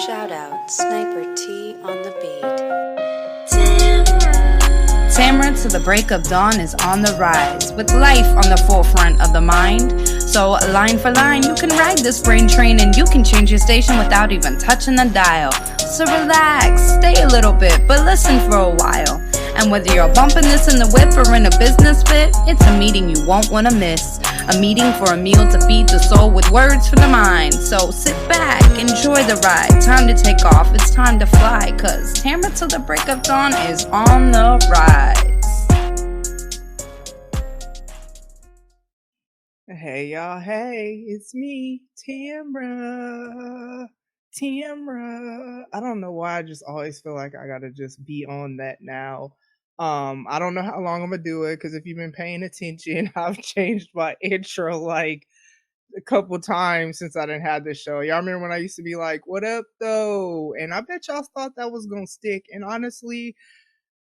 Shout out Sniper T on the beat. Tamara to the break of dawn is on the rise, with life on the forefront of the mind. So line for line, you can ride this brain train and you can change your station without even touching the dial. So relax, stay a little bit, but listen for a while. And whether you're bumping this in the whip or in a business fit, it's a meeting you won't want to miss. A meeting for a meal to feed the soul with words for the mind. So sit back, enjoy the ride. Time to take off, it's time to fly. Cause Tamara to the break of dawn is on the rise. Hey y'all, hey, it's me, Tamra. I don't know why I just always feel like I gotta just be on that now. I don't know how long I'm gonna do it, because if you've been paying attention, I've changed my intro like a couple times since I didn't have this show. Y'all remember when I used to be like, "What up, though?" And I bet y'all thought that was gonna stick. And honestly,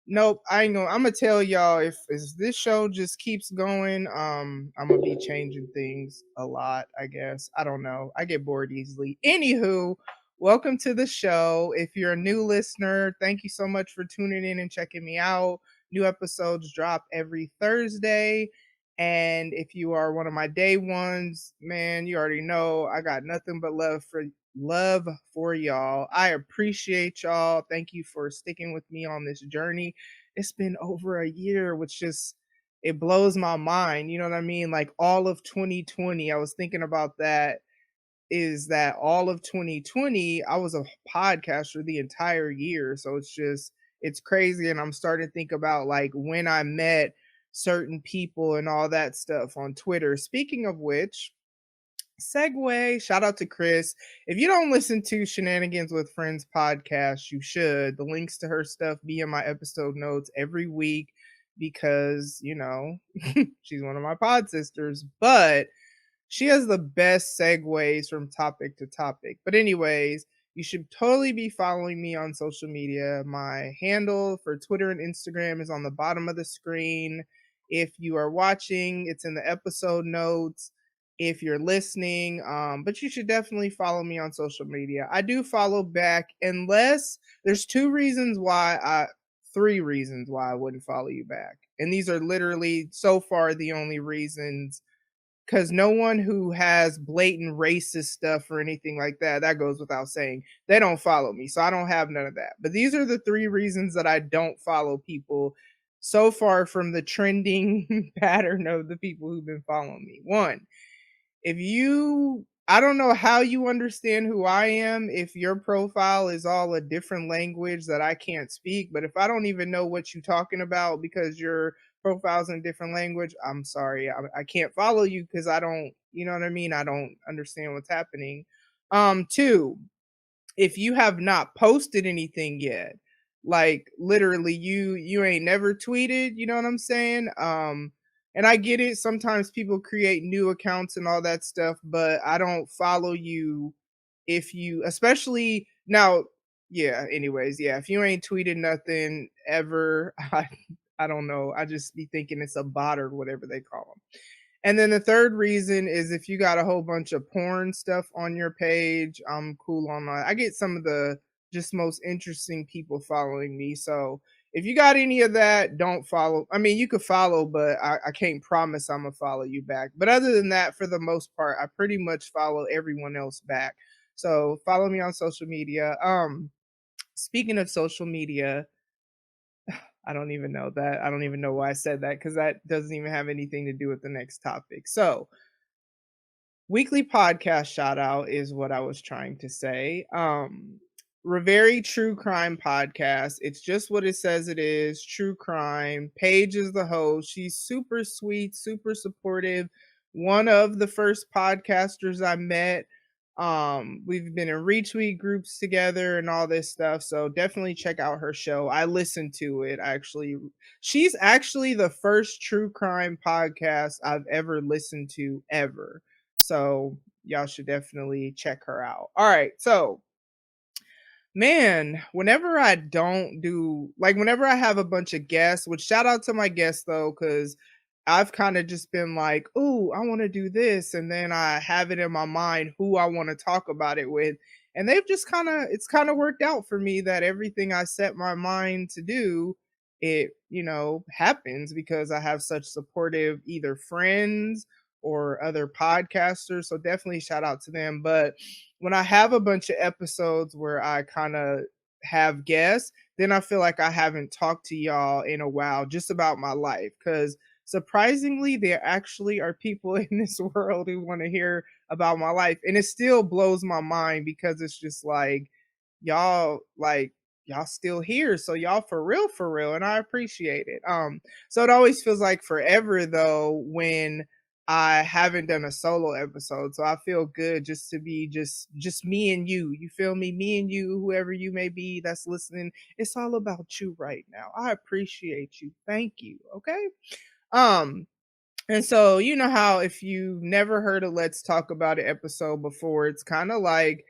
nope, I ain't gonna. I'm gonna tell y'all, if this show just keeps going, I'm gonna be changing things a lot. I guess, I don't know. I get bored easily. Anywho, welcome to the show. If you're a new listener, thank you so much for tuning in and checking me out. New episodes drop every Thursday. And if you are one of my day ones, man, you already know I got nothing but love for y'all. I appreciate y'all. Thank you for sticking with me on this journey. It's been over a year, which just, it blows my mind. You know what I mean? Like all of 2020, I was thinking about that. Is that all of 2020, I was a podcaster the entire year. So it's crazy. And I'm starting to think about like when I met certain people and all that stuff on Twitter. Speaking of which, segue, shout out to Chris. If you don't listen to Shenanigans with Friends podcast, you should. The links to her stuff be in my episode notes every week, because she's one of my pod sisters, but she has the best segues from topic to topic. But anyways, you should totally be following me on social media. My handle for Twitter and Instagram is on the bottom of the screen. If you are watching, it's in the episode notes. If you're listening, but you should definitely follow me on social media. I do follow back, unless there's three reasons why I wouldn't follow you back. And these are literally so far the only reasons, because no one who has blatant racist stuff or anything like that goes without saying, they don't follow me. So I don't have none of that. But these are the three reasons that I don't follow people so far from the trending pattern of the people who've been following me. One, I don't know how you understand who I am if your profile is all a different language that I can't speak. But if I don't even know what you're talking about because your profile's in a different language, I'm sorry. I can't follow you, because I don't, you know what I mean? I don't understand what's happening. Two, if you have not posted anything yet, like literally you ain't never tweeted, you know what I'm saying? And I get it, sometimes people create new accounts and all that stuff, but I don't follow you if you, especially now, yeah, anyways, yeah, if you ain't tweeted nothing ever, I don't know, I just be thinking it's a bot or whatever they call them. And then the third reason is if you got a whole bunch of porn stuff on your page, I'm cool on that. I get some of the just most interesting people following me. So if you got any of that, don't follow. I mean, you could follow, but I can't promise I'm gonna follow you back. But other than that, for the most part, I pretty much follow everyone else back. So follow me on social media. Speaking of social media, I don't even know that. I don't even know why I said that, because that doesn't even have anything to do with the next topic. So, weekly podcast shout out is what I was trying to say. Riveri True Crime Podcast. It's just what it says it is, true crime. Paige is the host. She's super sweet, super supportive. One of the first podcasters I met. We've been in retweet groups together and all this stuff, so definitely check out her show. I listened to it. Actually, she's actually the first true crime podcast I've ever listened to ever, so y'all should definitely check her out. All right, so man, whenever I don't do, like, whenever I have a bunch of guests, which shout out to my guests though, because I've kind of just been like, oh, I want to do this. And then I have it in my mind who I want to talk about it with. And they've just it's kind of worked out for me that everything I set my mind to do, it, happens because I have such supportive either friends or other podcasters. So definitely shout out to them. But when I have a bunch of episodes where I kind of have guests, then I feel like I haven't talked to y'all in a while just about my life. Because surprisingly, there actually are people in this world who want to hear about my life. And it still blows my mind because it's just y'all like y'all still here. So y'all for real. And I appreciate it. So it always feels like forever though when I haven't done a solo episode. So I feel good just to be just me and you. You feel me? Me and you, whoever you may be that's listening. It's all about you right now. I appreciate you. Thank you. Okay. Um, and so you know how if you've never heard a Let's Talk About It episode before, it's kind of like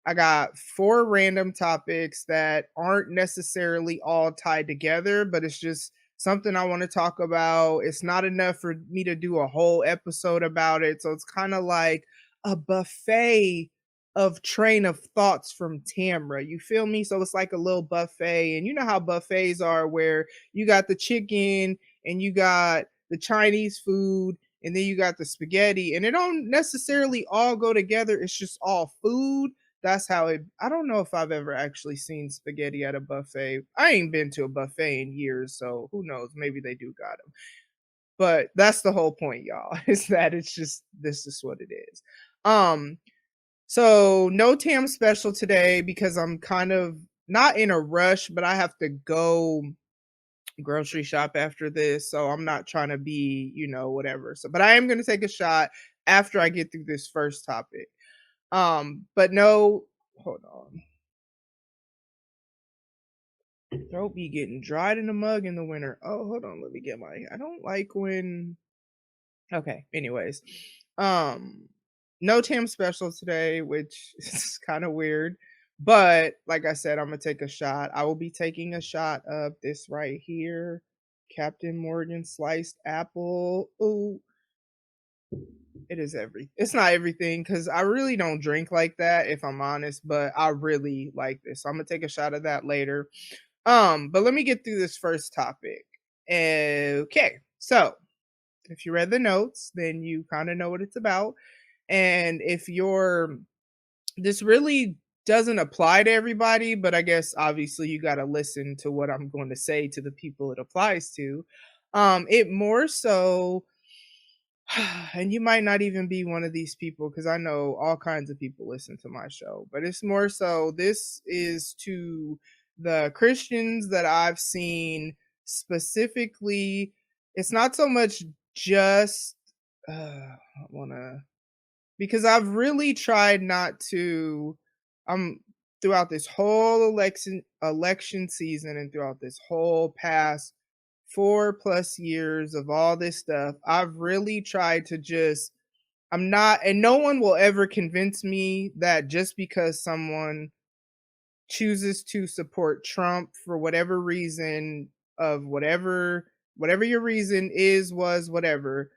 I got four random topics that aren't necessarily all tied together, but it's just something I want to talk about. It's not enough for me to do a whole episode about it. So it's kind of like a buffet of train of thoughts from Tamra. You feel me? So it's like a little buffet. And you know how buffets are where you got the chicken and you got the Chinese food and then you got the spaghetti and it don't necessarily all go together. It's just all food. That's how it. I don't know if I've ever actually seen spaghetti at a buffet. I ain't been to a buffet in years, so who knows? Maybe they do got them. But that's the whole point, y'all, is that it's just this is what it is. Um, so no Tam special today because I'm kind of not in a rush, but I have to go grocery shop after this, so I'm not trying to be, whatever. So, but I am gonna take a shot after I get through this first topic. But no, hold on. Throat be getting dried in the mug in the winter. Oh, hold on. Let me get my. I don't like when. Okay. Anyways, um, no Tam special today, which is kind of weird. But like I said, I'm gonna take a shot. I will be taking a shot of this right here, Captain Morgan sliced apple. Ooh, it is it's not everything because I really don't drink like that, if I'm honest, but I really like this. So I'm gonna take a shot of that later. But let me get through this first topic. Okay, so if you read the notes, then you kind of know what it's about. And if you're this really doesn't apply to everybody, but I guess obviously you gotta listen to what I'm going to say to the people it applies to. It more so and you might not even be one of these people because I know all kinds of people listen to my show, but it's more so this is to the Christians that I've seen specifically. It's not so much just, I want to, because I've really tried not to, um, throughout this whole election season and throughout this whole past 4+ years of all this stuff, I've really tried to just I'm not and no one will ever convince me that just because someone chooses to support Trump for whatever reason of whatever your reason is, was, whatever,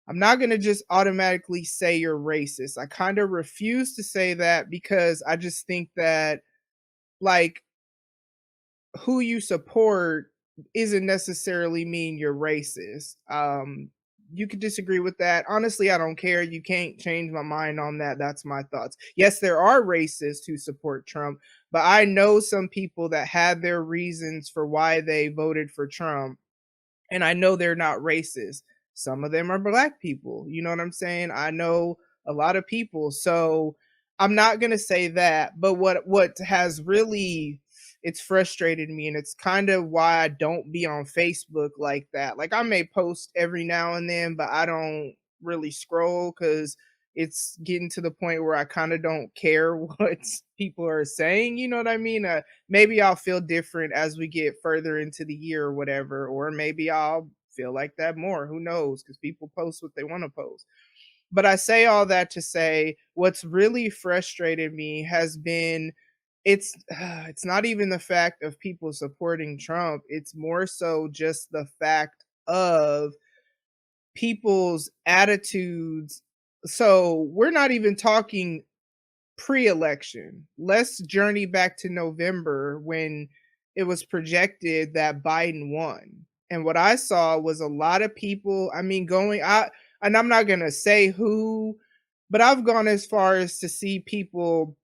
I'm not going to just automatically say you're racist. I kind of refuse to say that because I just think that like who you support isn't necessarily mean you're racist. You could disagree with that. Honestly, I don't care. You can't change my mind on that. That's my thoughts. Yes, there are racists who support Trump, but I know some people that had their reasons for why they voted for Trump, and I know they're not racist. Some of them are black people. You know what I'm saying? I know a lot of people. So I'm not going to say that, but what has really it's frustrated me and it's kind of why I don't be on Facebook like that. Like I may post every now and then, but I don't really scroll cuz it's getting to the point where I kind of don't care what people are saying, you know what I mean? Maybe I'll feel different as we get further into the year or whatever, or maybe I'll feel like that more. Who knows? Because people post what they want to post. But I say all that to say what's really frustrated me has been it's not even the fact of people supporting Trump. It's more so just the fact of people's attitudes. So we're not even talking pre-election. Let's journey back to November when it was projected that Biden won. And what I saw was a lot of people, I mean, and I'm not going to say who, but I've gone as far as to see people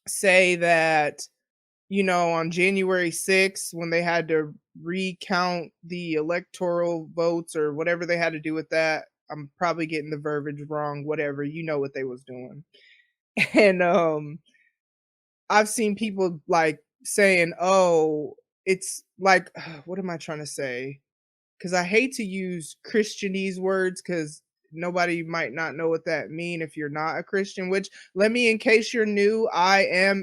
say that, on January 6th, when they had to recount the electoral votes or whatever they had to do with that, I'm probably getting the verbiage wrong, whatever, you know what they was doing. And I've seen people like saying, "Oh, it's like what am I trying to say?" Because I hate to use Christianese words because nobody might not know what that mean if you're not a Christian. Which, let me, in case you're new, I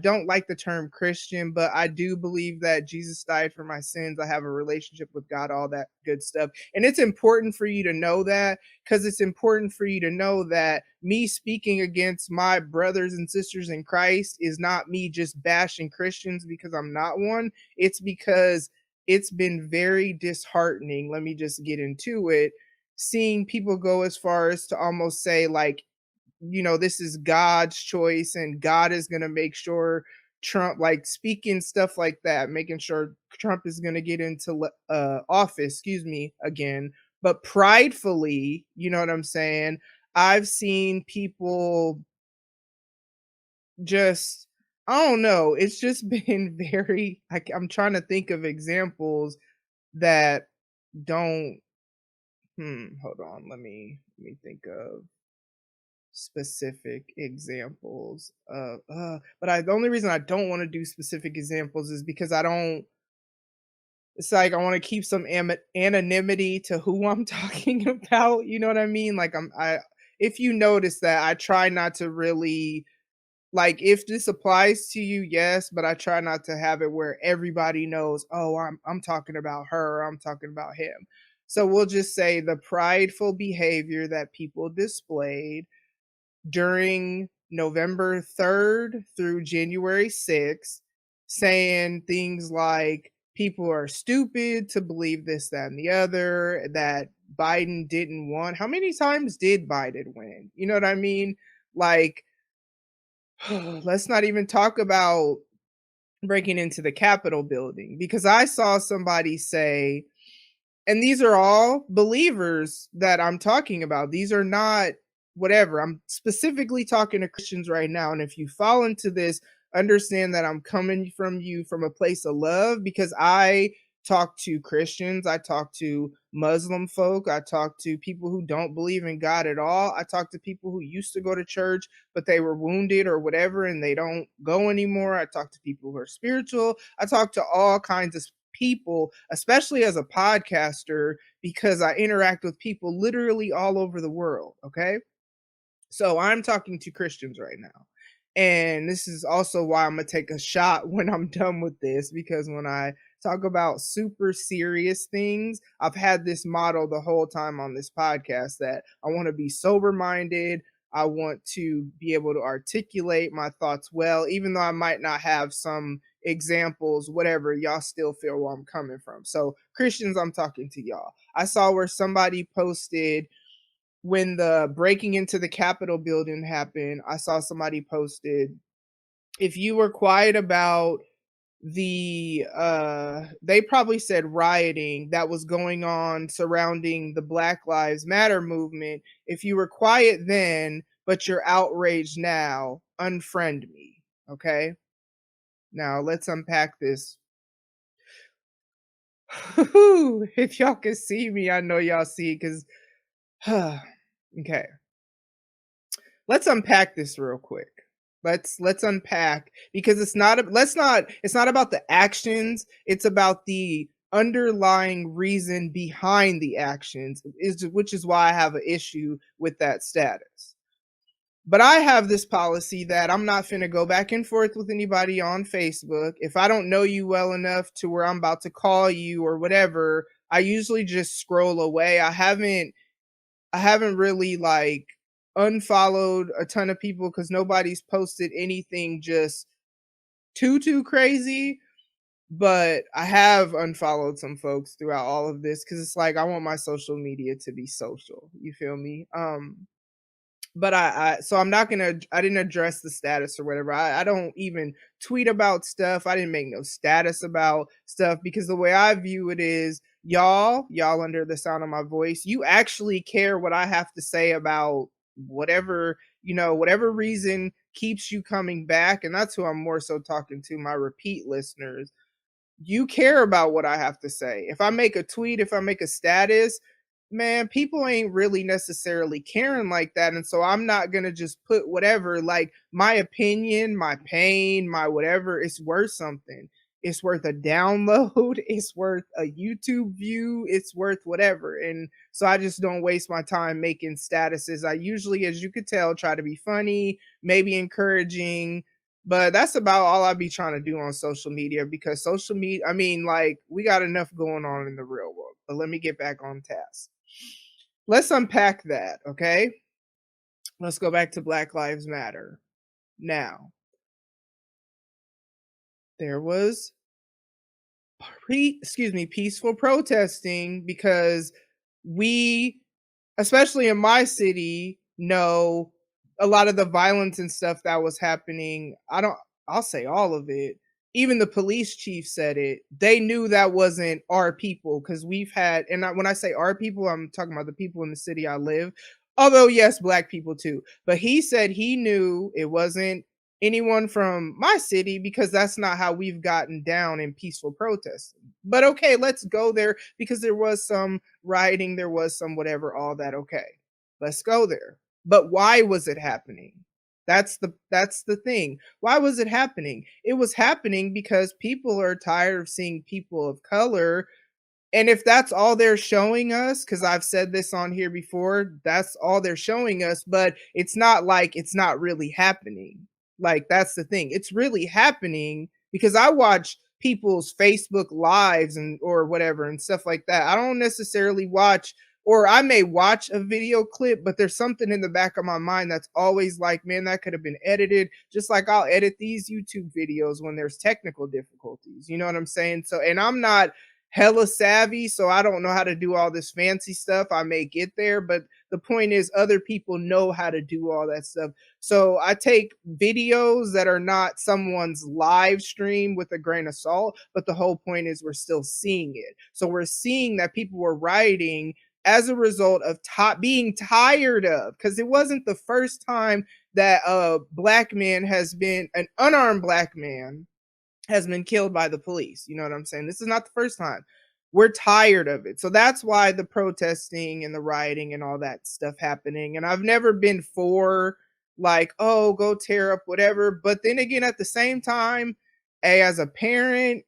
don't like the term Christian, but I do believe that Jesus died for my sins. I have a relationship with God, all that good stuff, and it's important for you to know that, because it's important for you to know that me speaking against my brothers and sisters in Christ is not me just bashing Christians because I'm not one. It's because it's been very disheartening. Let me just get into it. Seeing people go as far as to almost say, like, this is God's choice and God is going to make sure Trump, like speaking stuff like that, making sure Trump is going to get into office, excuse me, again. But pridefully, you know what I'm saying? I've seen people just, I don't know. It's just been very, I'm trying to think of examples that don't hold on, let me think of specific examples of the only reason I don't want to do specific examples is because I don't it's like I want to keep some anonymity to who I'm talking about, you know what I mean? Like I if you notice that I try not to really, like, if this applies to you, yes, but I try not to have it where everybody knows, "Oh, I'm talking about her, I'm talking about him." So we'll just say the prideful behavior that people displayed during November 3rd through January 6th, saying things like people are stupid to believe this, that, and the other, that Biden didn't win. How many times did Biden win? You know what I mean? Like, let's not even talk about breaking into the Capitol building, because I saw somebody say, and these are all believers that I'm talking about. These are not whatever. I'm specifically talking to Christians right now. And if you fall into this, understand that I'm coming from you from a place of love, because I talk to Christians, I talk to Muslim folk, I talk to people who don't believe in God at all. I talk to people who used to go to church, but they were wounded or whatever and they don't go anymore. I talk to people who are spiritual. I talk to all kinds of people, especially as a podcaster, because I interact with people literally all over the world. Okay. So I'm talking to Christians right now. And this is also why I'm going to take a shot when I'm done with this, because when I talk about super serious things, I've had this motto the whole time on this podcast that I want to be sober minded. I want to be able to articulate my thoughts well, even though I might not have some examples, whatever, y'all still feel where I'm coming from. So, Christians, I'm talking to y'all. I saw where somebody posted when the breaking into the Capitol building happened. I saw somebody posted, if you were quiet about they probably said rioting that was going on surrounding the Black Lives Matter movement, if you were quiet then but you're outraged now, unfriend me. Okay, now let's unpack this. If y'all can see me, I know y'all see, because okay, let's unpack this real quick. Let's unpack, because it's not about the actions, it's about the underlying reason behind the actions, which is why I have an issue with that status. But I have this policy that I'm not finna go back and forth with anybody on Facebook. If I don't know you well enough to where I'm about to call you or whatever, I usually just scroll away. I haven't really like unfollowed a ton of people because nobody's posted anything just too crazy. But I have unfollowed some folks throughout all of this because it's like I want my social media to be social. You feel me? But so I'm not gonna I didn't address the status or whatever. I don't even tweet about stuff. I didn't make no status about stuff because the way I view it is y'all under the sound of my voice, you actually care what I have to say about whatever, whatever reason keeps you coming back. And that's who I'm more so talking to, my repeat listeners. You care about what I have to say. If I make a tweet, if I make a status, man, people ain't really necessarily caring like that. And so I'm not going to just put whatever, like my opinion, my pain, my whatever, it's worth something. It's worth a download, it's worth a YouTube view, it's worth whatever. And so I just don't waste my time making statuses. I usually, as you could tell, try to be funny, maybe encouraging, but that's about all I be trying to do on social media because social media, I mean, like, we got enough going on in the real world. But let me get back on task. Let's unpack that, okay? Let's go back to Black Lives Matter. Now, there was peaceful protesting because we, especially in my city, know a lot of the violence and stuff that was happening. I'll say all of it. Even the police chief said it. They knew that wasn't our people because we've had, and when I say our people, I'm talking about the people in the city I live. Although, yes, black people too. But he said he knew it wasn't anyone from my city because that's not how we've gotten down in peaceful protesting. But okay, let's go there because there was some rioting, there was some whatever, all that. Okay, let's go there. But why was it happening? That's the thing. Why was it happening? It was happening because people are tired of seeing people of color, and if that's all they're showing us, because I've said this on here before, that's all they're showing us, but it's not like it's not really happening. Like, that's the thing. It's really happening because I watch people's Facebook lives and or whatever and stuff like that. I don't necessarily watch, or I may watch a video clip, but there's something in the back of my mind that's always like, man, that could have been edited. Just like I'll edit these YouTube videos when there's technical difficulties. You know what I'm saying? So, and I'm not hella savvy, so I don't know how to do all this fancy stuff. I may get there, but the point is other people know how to do all that stuff. So I take videos that are not someone's live stream with a grain of salt, but the whole point is we're still seeing it. So we're seeing that people were rioting as a result of being tired of, because it wasn't the first time that a black man has been, an unarmed black man has been killed by the police. You know what I'm saying? This is not the first time. We're tired of it. So that's why the protesting and the rioting and all that stuff happening. And I've never been for like, oh, go tear up whatever. But then again, at the same time, as a parent,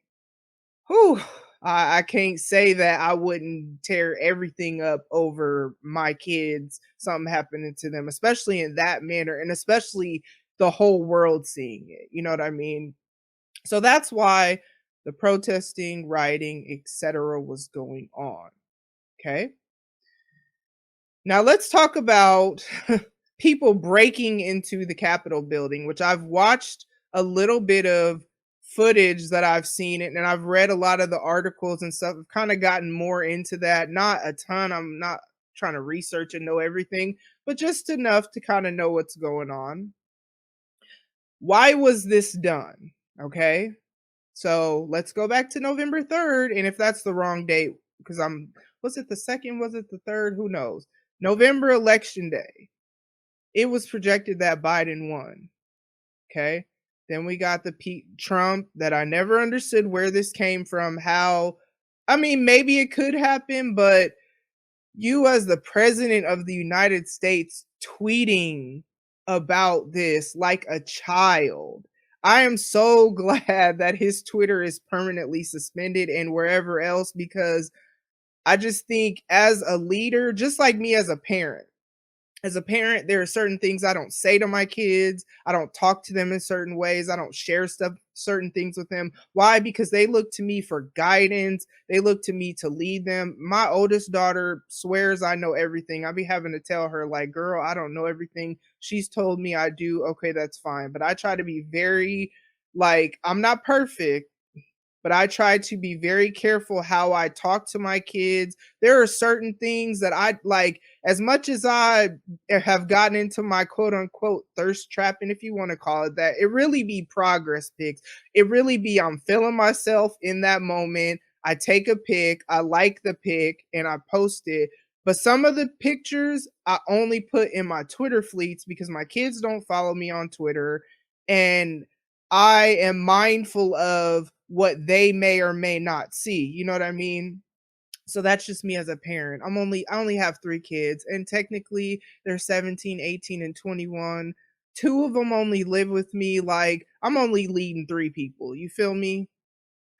whew, I can't say that I wouldn't tear everything up over my kids, something happening to them, especially in that manner, and especially the whole world seeing it. You know what I mean? So that's why the protesting, rioting, etc. was going on. Okay. Now let's talk about people breaking into the Capitol building, which I've watched a little bit of footage that I've seen it, and I've read a lot of the articles and stuff. I've kind of gotten more into that. Not a ton. I'm not trying to research and know everything, but just enough to kind of know what's going on. Why was this done? Okay. So let's go back to November 3rd. And if that's the wrong date, because was it the second? Was it the third? Who knows? November election day. It was projected that Biden won. Okay. Then we got the Trump that I never understood where this came from. How, I mean, maybe it could happen, but you as the president of the United States tweeting about this like a child. I am so glad that his Twitter is permanently suspended and wherever else, because I just think as a leader, just like me as a parent, there are certain things I don't say to my kids. I don't talk to them in certain ways. I don't share certain things with them. Why? Because they look to me for guidance. They look to me to lead them. My oldest daughter swears I know everything. I be having to tell her, like, girl, I don't know everything. She's told me I do. Okay, that's fine. But I try to be very, like, I'm not perfect, but I try to be very careful how I talk to my kids. There are certain things that I like, as much as I have gotten into my quote unquote thirst trapping, if you want to call it that, it really be progress pics. It really be I'm feeling myself in that moment. I take a pic, I like the pic, and I post it. But some of the pictures I only put in my Twitter fleets because my kids don't follow me on Twitter. And I am mindful of what they may or may not see. You know what I mean? So that's just me as a parent. I only have 3 kids, and technically they're 17, 18, and 21. 2 of them only live with me. Like, I'm only leading 3 people. You feel me?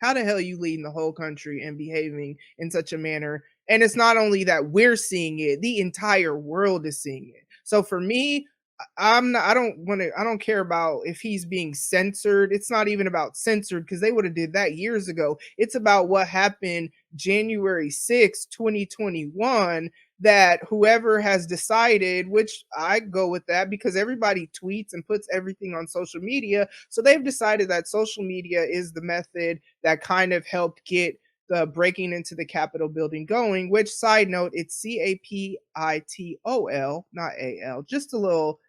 How the hell are you leading the whole country and behaving in such a manner? And it's not only that we're seeing it, the entire world is seeing it. So for me, I'm not, I don't care about if he's being censored. It's not even about censored because they would have did that years ago. It's about what happened January 6th, 2021, that whoever has decided, which I go with that because everybody tweets and puts everything on social media. So they've decided that social media is the method that kind of helped get the breaking into the Capitol building going, which, side note, it's Capitol, not AL. Just a little,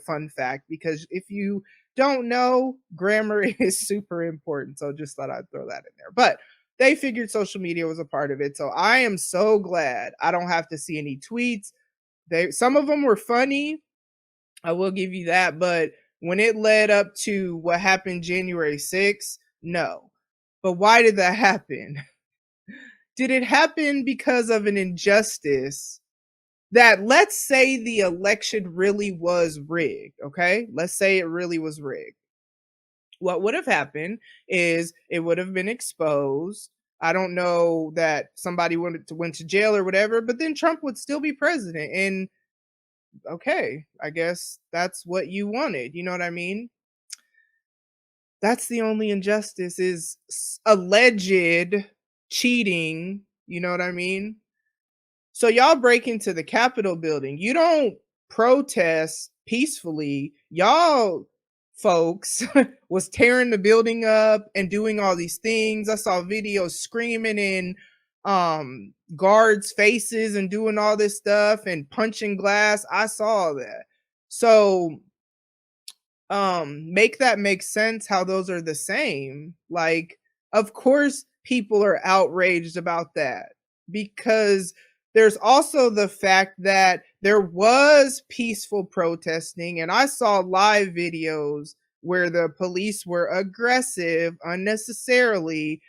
fun fact, because if you don't know, grammar is super important. So just thought I'd throw that in there. But they figured social media was a part of it. So I am so glad I don't have to see any tweets. Some of them were funny, I will give you that, but when it led up to what happened January 6th, no. But why did that happen? Did it happen because of an injustice that, let's say the election really was rigged, okay? Let's say it really was rigged. What would have happened is it would have been exposed. I don't know that somebody went to jail or whatever, but then Trump would still be president. And okay, I guess that's what you wanted. You know what I mean? That's the only injustice is alleged cheating. You know what I mean? So y'all break into the Capitol building. You don't protest peacefully. Y'all folks was tearing the building up and doing all these things. I saw videos screaming in guards' faces and doing all this stuff and punching glass. I saw that. So make that make sense how those are the same. Like, of course people are outraged about that, because there's also the fact that there was peaceful protesting, and I saw live videos where the police were aggressive unnecessarily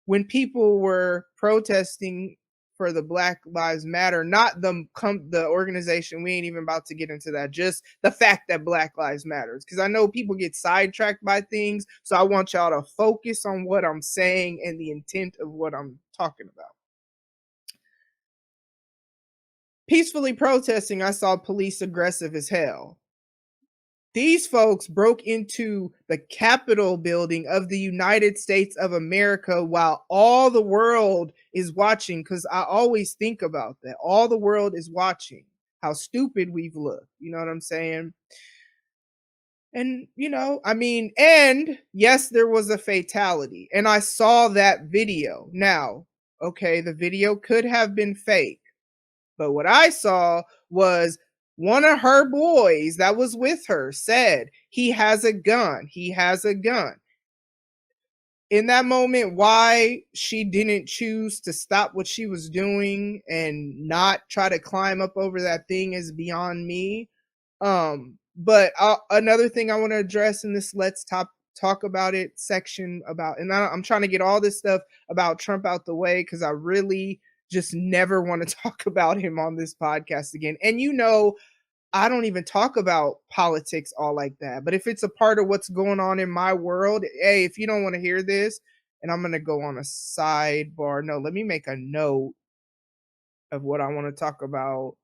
when people were protesting for the Black Lives Matter, not the organization. We ain't even about to get into that. Just the fact that Black Lives Matters, because I know people get sidetracked by things. So I want y'all to focus on what I'm saying and the intent of what I'm talking about. Peacefully protesting, I saw police aggressive as hell. These folks broke into the Capitol building of the United States of America while all the world is watching. Because I always think about that. All the world is watching how stupid we've looked. You know what I'm saying? And, I mean, and yes, there was a fatality. And I saw that video. Now, okay, the video could have been fake. But what I saw was one of her boys that was with her said, he has a gun. He has a gun. In that moment, why she didn't choose to stop what she was doing and not try to climb up over that thing is beyond me. But another thing I want to address in this talk about it section about, and I'm trying to get all this stuff about Trump out the way because I really just never want to talk about him on this podcast again. And I don't even talk about politics all like that. But if it's a part of what's going on in my world, hey, if you don't want to hear this, and I'm going to go on a sidebar. No, let me make a note of what I want to talk about.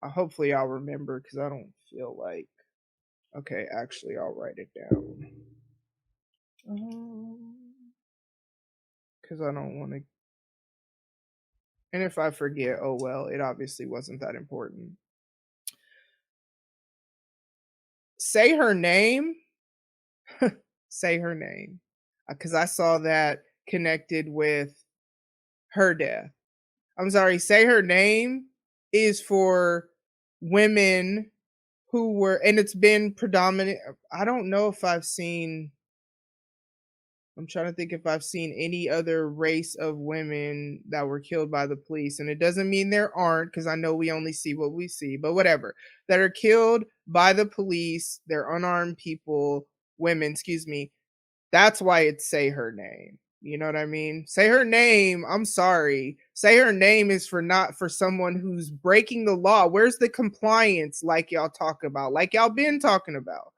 Hopefully I'll remember because I don't feel like. Okay, actually, I'll write it down. Because I don't want to. And if I forget, oh well, it obviously wasn't that important. Say her name. Say her name. because I saw that connected with her death. I'm sorry, say her name is for women who were, and it's been predominant. I don't know if I've seen, I'm trying to think if I've seen any other race of women that were killed by the police. And it doesn't mean there aren't, because I know we only see what we see, but whatever. That are killed by the police, they're unarmed people, women, excuse me. That's why it's say her name. You know what I mean? Say her name. I'm sorry. Say her name is for not for someone who's breaking the law. Where's the compliance like y'all talk about? Like y'all been talking about.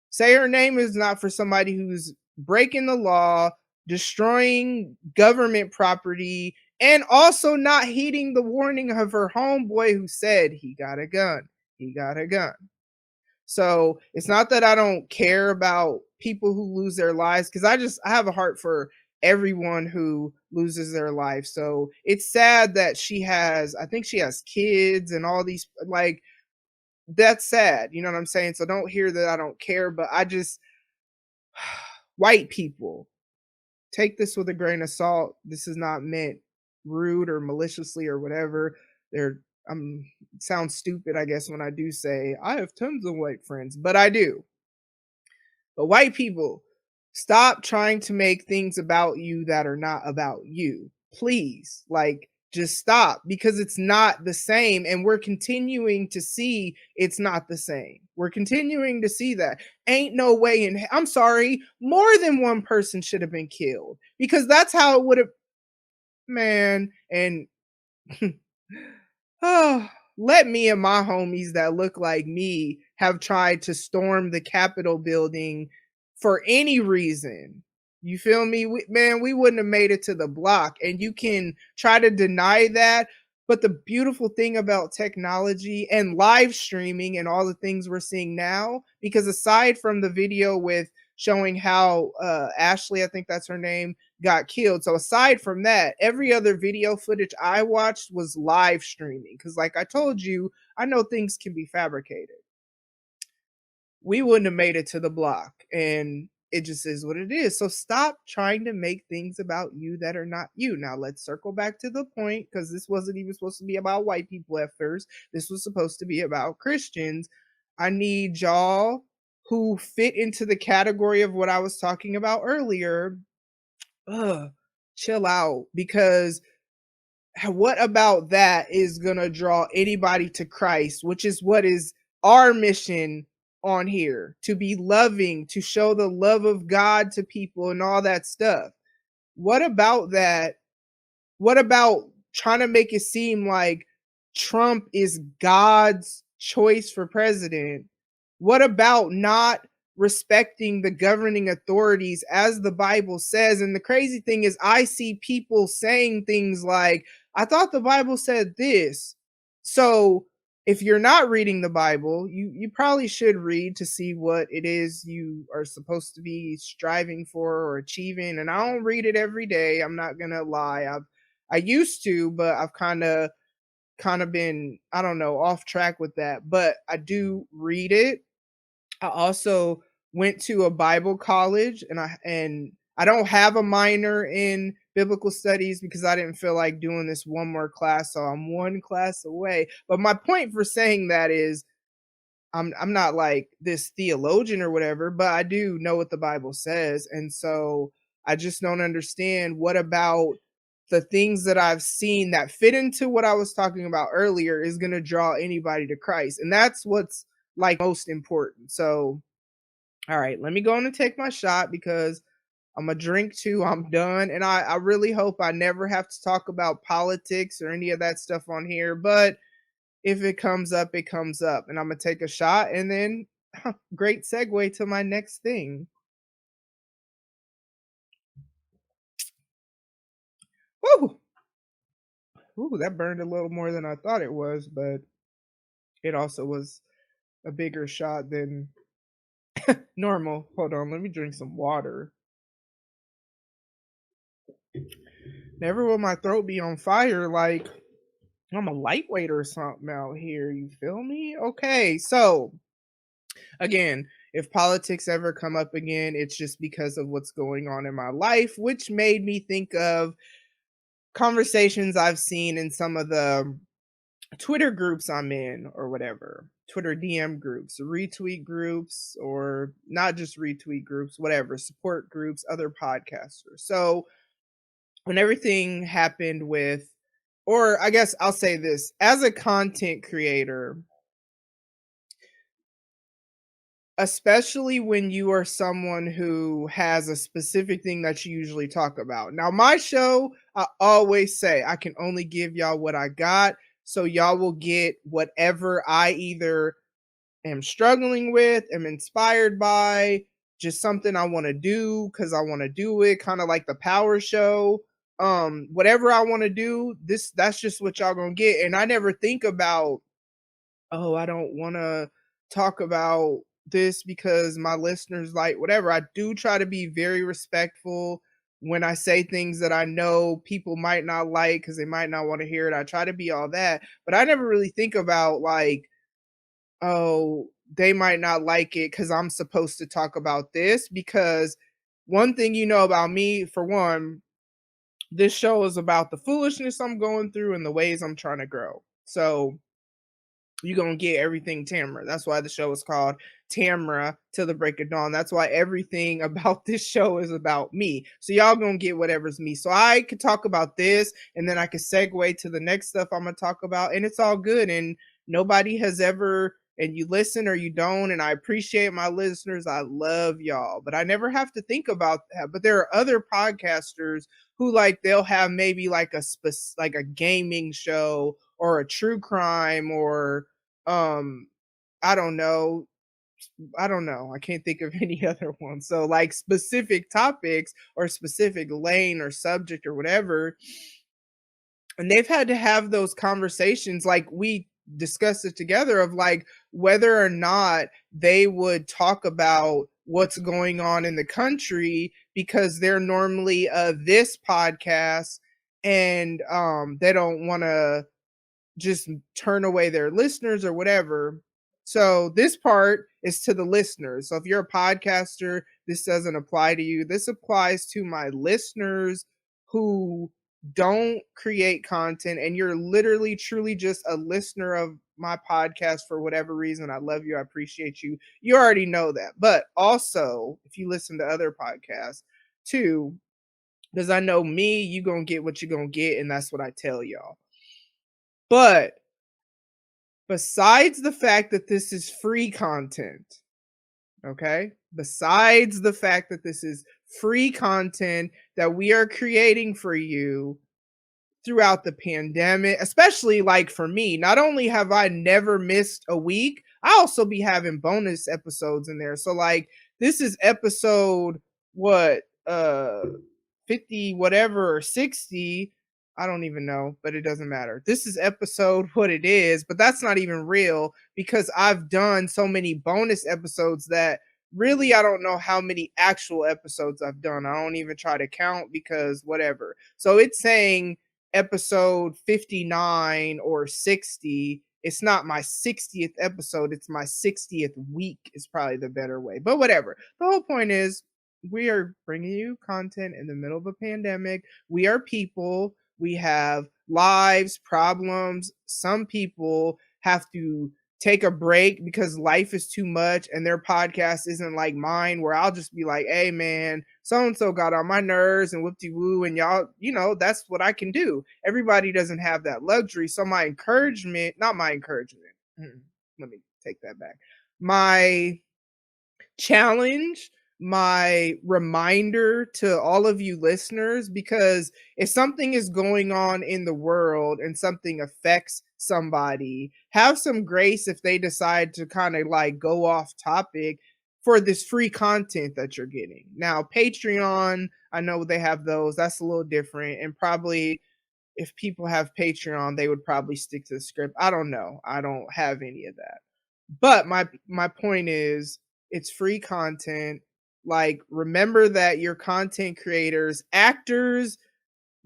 Say her name is not for somebody who's breaking the law, destroying government property, and also not heeding the warning of her homeboy who said he got a gun. He got a gun. So it's not that I don't care about people who lose their lives, because I have a heart for everyone who loses their life. So it's sad that I think she has kids and all these, like, that's sad. You know what I'm saying? So don't hear that I don't care, but I just, white people, take this with a grain of salt. This is not meant rude or maliciously or whatever. They're sounds stupid, I guess, when I do say I have tons of white friends, but I do. But white people, stop trying to make things about you that are not about you. Please, like, just stop, because it's not the same. And we're continuing to see it's not the same. We're continuing to see that. Ain't no way in, I'm sorry, more than one person should have been killed, because that's how it would have, man. And oh, let me and my homies that look like me have tried to storm the Capitol building for any reason. You feel me? Man, we wouldn't have made it to the block. And you can try to deny that. But the beautiful thing about technology and live streaming and all the things we're seeing now, because aside from the video with showing how Ashley, I think that's her name, got killed. So aside from that, every other video footage I watched was live streaming, because like I told you, I know things can be fabricated. We wouldn't have made it to the block, and it just is what it is. So stop trying to make things about you that are not you. Now let's circle back to the point, because this wasn't even supposed to be about white people at first. This was supposed to be about Christians. I need y'all who fit into the category of what I was talking about earlier, chill out, because what about that is gonna draw anybody to Christ, which is what is our mission on here, to be loving, to show the love of God to people and all that stuff. What about that? What about trying to make it seem like Trump is God's choice for president? What about not respecting the governing authorities as the Bible says? And the crazy thing is, I see people saying things like, I thought the Bible said this. So if you're not reading the Bible, you probably should read to see what it is you are supposed to be striving for or achieving. And I don't read it every day. I'm not gonna lie. I used to, but I've kind of been, I don't know, off track with that. But I do read it. I also went to a Bible college, and I don't have a minor in biblical studies because I didn't feel like doing this one more class, so I'm one class away. But my point for saying that is, I'm not like this theologian or whatever, but I do know what the Bible says. And so I just don't understand, what about the things that I've seen that fit into what I was talking about earlier is going to draw anybody to Christ. And that's what's like most important. So, all right, let me go on and take my shot, because I'm a drink too. I'm done. And I really hope I never have to talk about politics or any of that stuff on here. But if it comes up, it comes up. And I'm going to take a shot, and then great segue to my next thing. Woo! Ooh, that burned a little more than I thought it was, but it also was a bigger shot than normal. Hold on, let me drink some water. Never will my throat be on fire like I'm a lightweight or something out here. You feel me? Okay, so again, if politics ever come up again, it's just because of what's going on in my life, which made me think of conversations I've seen in some of the Twitter groups I'm in or whatever, Twitter DM groups, retweet groups, or not just retweet groups, whatever, support groups, other podcasters. So when everything happened with, or I guess I'll say this, as a content creator, especially when you are someone who has a specific thing that you usually talk about. Now, my show, I always say I can only give y'all what I got. So y'all will get whatever I either am struggling with, am inspired by, just something I want to do because I want to do it, kind of like the power show. Whatever I want to do, that's just what y'all gonna get. And I never think about, oh, I don't want to talk about this because my listeners like whatever. I do try to be very respectful when I say things that I know people might not like because they might not want to hear it. I try to be all that, but I never really think about like, oh, they might not like it because I'm supposed to talk about this. Because one thing you know about me, for one, this show is about the foolishness I'm going through and the ways I'm trying to grow. So you're gonna get everything Tamara. That's why the show is called Tamara Till the Break of Dawn. That's why everything about this show is about me. So y'all gonna get whatever's me. So I could talk about this and then I could segue to the next stuff I'm gonna talk about, and it's all good. And nobody has ever, and you listen or you don't, and I appreciate my listeners. I love y'all, but I never have to think about that. But there are other podcasters who like they'll have maybe like like a gaming show or a true crime or um I don't know. I don't know. I can't think of any other one. So like specific topics or specific lane or subject or whatever. And they've had to have those conversations like we discussed it together of like whether or not they would talk about what's going on in the country because they're normally this podcast and they don't want to just turn away their listeners or whatever. So this part is to the listeners. So if you're a podcaster, this doesn't apply to you. This applies to my listeners who don't create content and you're literally truly just a listener of my podcast for whatever reason. I love you. I appreciate you. You already know that. But also, if you listen to other podcasts too, because I know me, you going to get what you're going to get. And that's what I tell y'all. But besides the fact that this is free content, okay? Besides the fact that this is free content that we are creating for you throughout the pandemic, especially like for me, not only have I never missed a week, I also be having bonus episodes in there. So like this is episode what 50 whatever or 60, I don't even know, but it doesn't matter. This is episode what it is, but that's not even real because I've done so many bonus episodes that really I don't know how many actual episodes I've done. I don't even try to count because whatever. So it's saying episode 59 or 60. It's not my 60th episode, it's my 60th week is probably the better way. But whatever. The whole point is we are bringing you content in the middle of a pandemic. We are people. We have lives, problems. Some people have to take a break because life is too much and their podcast isn't like mine where I'll just be like, hey man, so-and-so got on my nerves and whoop-de-woo and y'all, that's what I can do. Everybody doesn't have that luxury. So my encouragement, not my encouragement. Let me take that back. My challenge, my reminder to all of you listeners, because if something is going on in the world and something affects somebody, have some grace if they decide to kind of like go off topic for this free content that you're getting. Now, Patreon, I know they have those. That's a little different. And probably if people have Patreon, they would probably stick to the script. I don't know. I don't have any of that. But my point is it's free content. Like remember that your content creators, actors,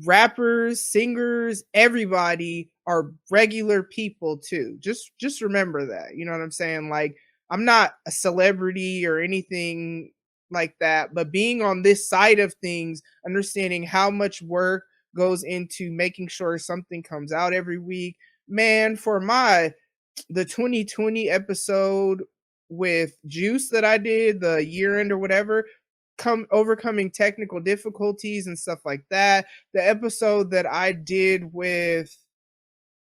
rappers, singers, everybody are regular people too. Just remember that. You know what I'm saying? Like I'm not a celebrity or anything like that, but being on this side of things, understanding how much work goes into making sure something comes out every week. Man, for the 2020 episode with Juice that I did, the year end or whatever, come overcoming technical difficulties and stuff like that. The episode that I did with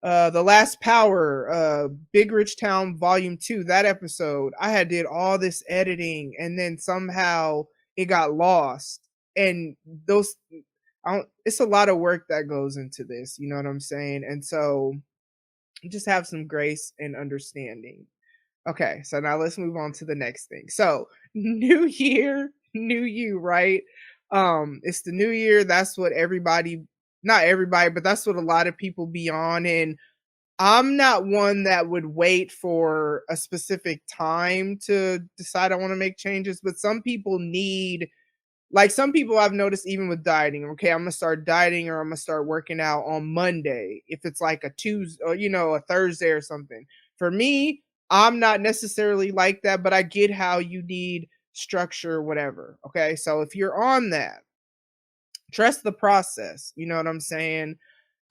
the Last Power, Big Rich Town Volume 2, that episode, I had did all this editing and then somehow it got lost. And those it's a lot of work that goes into this, you know what I'm saying? And so just have some grace and understanding. Okay, so now let's move on to the next thing. So, new year, new you, right? It's the new year. That's what everybody, not everybody, but that's what a lot of people be on. And I'm not one that would wait for a specific time to decide I want to make changes, but some people need, like, some people I've noticed even with dieting, okay, I'm gonna start dieting or I'm gonna start working out on Monday if it's like a Tuesday or a Thursday or something. For me, I'm not necessarily like that, but I get how you need structure, whatever. Okay. So if you're on that, trust the process. You know what I'm saying?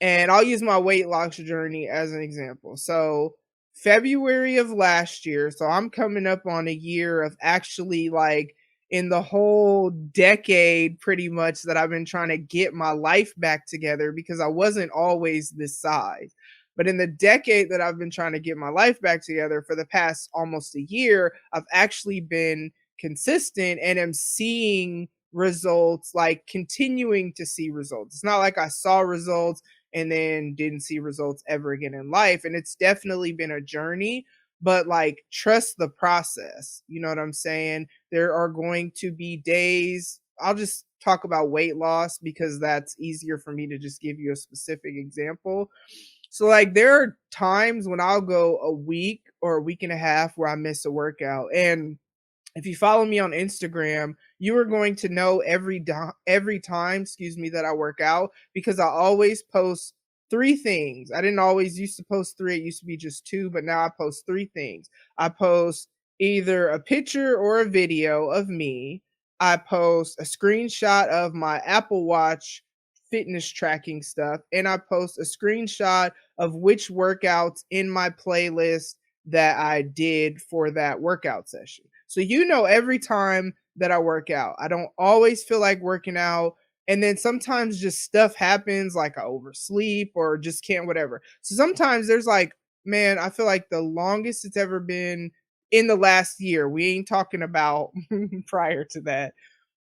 And I'll use my weight loss journey as an example. So, February of last year, so I'm coming up on a year of actually like in the whole decade pretty much that I've been trying to get my life back together because I wasn't always this size. But in the decade that I've been trying to get my life back together for the past almost a year, I've actually been consistent and am seeing results, like continuing to see results. It's not like I saw results and then didn't see results ever again in life. And it's definitely been a journey, but like trust the process. You know what I'm saying? There are going to be days, I'll just talk about weight loss because that's easier for me to just give you a specific example. So, like, there are times when I'll go a week or a week and a half where I miss a workout. And if you follow me on Instagram, you are going to know every time, excuse me, that I work out because I always post three things. I didn't always used to post three, it used to be just two, but now I post three things. I post either a picture or a video of me. I post a screenshot of my Apple Watch fitness tracking stuff, and I post a screenshot of which workouts in my playlist that I did for that workout session. So every time that I work out, I don't always feel like working out. And then sometimes just stuff happens like I oversleep or just can't, whatever. So sometimes there's like, man, I feel like the longest it's ever been in the last year. We ain't talking about prior to that.